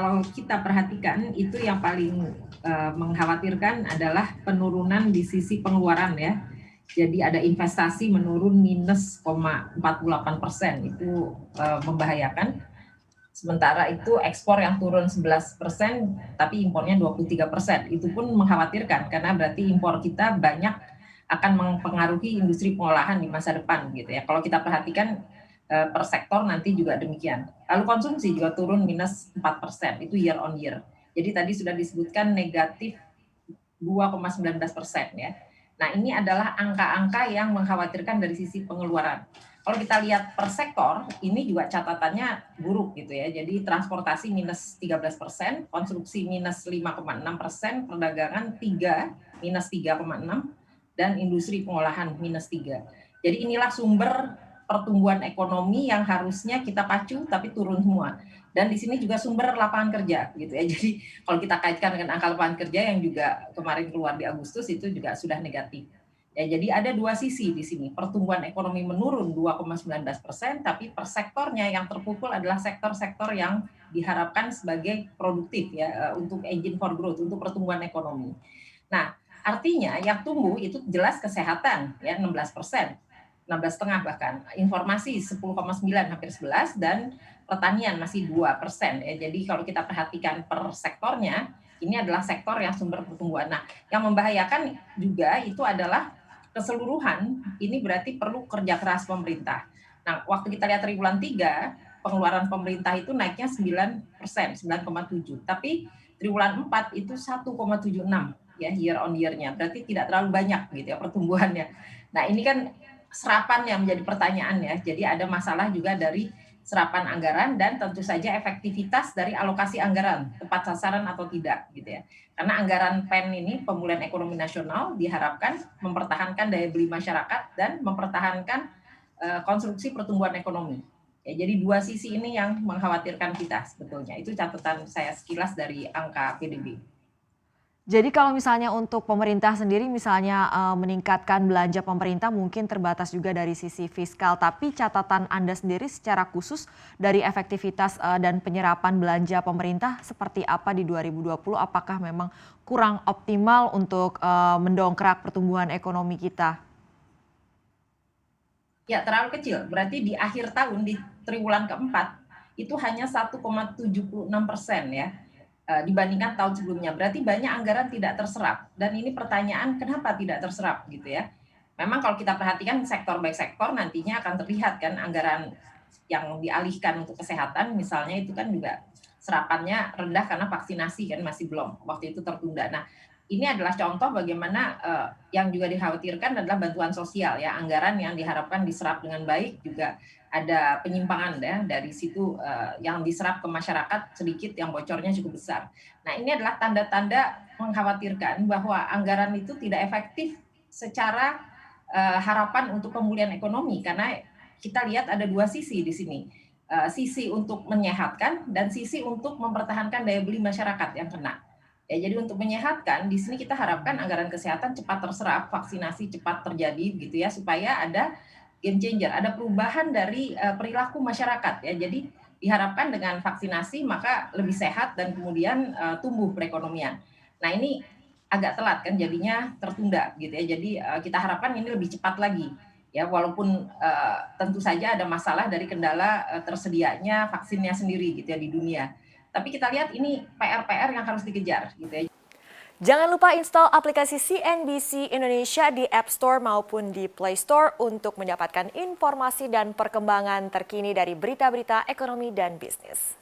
Kalau kita perhatikan itu yang paling mengkhawatirkan adalah penurunan di sisi pengeluaran ya. Jadi ada investasi menurun minus 0,48%, itu membahayakan. Sementara itu ekspor yang turun 11%, tapi impornya 23%. Itu pun mengkhawatirkan karena berarti impor kita banyak akan mempengaruhi industri pengolahan di masa depan gitu ya. Kalau kita perhatikan per sektor nanti juga demikian. Lalu konsumsi juga turun minus 4%, itu year on year. Jadi tadi sudah disebutkan negatif 2,19% ya. Nah ini adalah angka-angka yang mengkhawatirkan dari sisi pengeluaran. Kalau kita lihat per sektor, ini juga catatannya buruk gitu ya. Jadi transportasi minus 13%, konstruksi minus 5,6%, perdagangan minus 3,6%, dan industri pengolahan minus 3%. Jadi inilah sumber pertumbuhan ekonomi yang harusnya kita pacu tapi turun semua. Dan di sini juga sumber lapangan kerja gitu ya. Jadi kalau kita kaitkan dengan angka lapangan kerja yang juga kemarin keluar di Agustus itu juga sudah negatif. Ya, jadi ada dua sisi di sini. Pertumbuhan ekonomi menurun 2,19%, tapi per sektornya yang terpukul adalah sektor-sektor yang diharapkan sebagai produktif ya untuk engine for growth, untuk pertumbuhan ekonomi. Nah, artinya yang tumbuh itu jelas kesehatan ya 16%. 16,5 bahkan, informasi 10,9 hampir 11, dan pertanian masih 2% ya. Jadi kalau kita perhatikan per sektornya, ini adalah sektor yang sumber pertumbuhan. Nah, yang membahayakan juga itu adalah keseluruhan, ini berarti perlu kerja keras pemerintah. Nah, waktu kita lihat triwulan 3, pengeluaran pemerintah itu naiknya 9%, 9,7. Tapi triwulan 4 itu 1,76 ya year on year-nya. Berarti tidak terlalu banyak gitu ya pertumbuhannya. Nah, ini kan serapan yang menjadi pertanyaan ya. Jadi ada masalah juga dari serapan anggaran dan tentu saja efektivitas dari alokasi anggaran, tepat sasaran atau tidak gitu ya. Karena anggaran PEN ini, pemulihan ekonomi nasional, diharapkan mempertahankan daya beli masyarakat dan mempertahankan konstruksi pertumbuhan ekonomi. Ya, jadi dua sisi ini yang mengkhawatirkan kita sebetulnya. Itu catatan saya sekilas dari angka PDB. Jadi kalau misalnya untuk pemerintah sendiri misalnya meningkatkan belanja pemerintah mungkin terbatas juga dari sisi fiskal, tapi catatan Anda sendiri secara khusus dari efektivitas dan penyerapan belanja pemerintah seperti apa di 2020? Apakah memang kurang optimal untuk mendongkrak pertumbuhan ekonomi kita? Ya, terlalu kecil. Berarti di akhir tahun, di triwulan keempat, itu hanya 1,76% ya, dibandingkan tahun sebelumnya. Berarti banyak anggaran tidak terserap. Dan ini pertanyaan kenapa tidak terserap gitu ya. Memang kalau kita perhatikan sektor by sektor nantinya akan terlihat kan anggaran yang dialihkan untuk kesehatan misalnya itu kan juga serapannya rendah karena vaksinasi kan masih belum, waktu itu tertunda. Nah, ini adalah contoh bagaimana yang juga dikhawatirkan adalah bantuan sosial ya, anggaran yang diharapkan diserap dengan baik juga ada penyimpangan ya dari situ yang diserap ke masyarakat sedikit, yang bocornya cukup besar. Nah, ini adalah tanda-tanda mengkhawatirkan bahwa anggaran itu tidak efektif secara harapan untuk pemulihan ekonomi karena kita lihat ada dua sisi di sini. Sisi untuk menyehatkan dan sisi untuk mempertahankan daya beli masyarakat yang kena. Ya, jadi untuk menyehatkan, di sini kita harapkan anggaran kesehatan cepat terserap, vaksinasi cepat terjadi gitu ya, supaya ada game changer, ada perubahan dari perilaku masyarakat ya. Jadi diharapkan dengan vaksinasi maka lebih sehat dan kemudian tumbuh perekonomian. Nah, ini agak telat kan jadinya tertunda gitu ya. Jadi kita harapkan ini lebih cepat lagi. Ya, walaupun tentu saja ada masalah dari kendala tersedianya vaksinnya sendiri gitu ya di dunia. Tapi kita lihat ini PR-PR yang harus dikejar gitu ya. Jangan lupa install aplikasi CNBC Indonesia di App Store maupun di Play Store untuk mendapatkan informasi dan perkembangan terkini dari berita-berita ekonomi dan bisnis.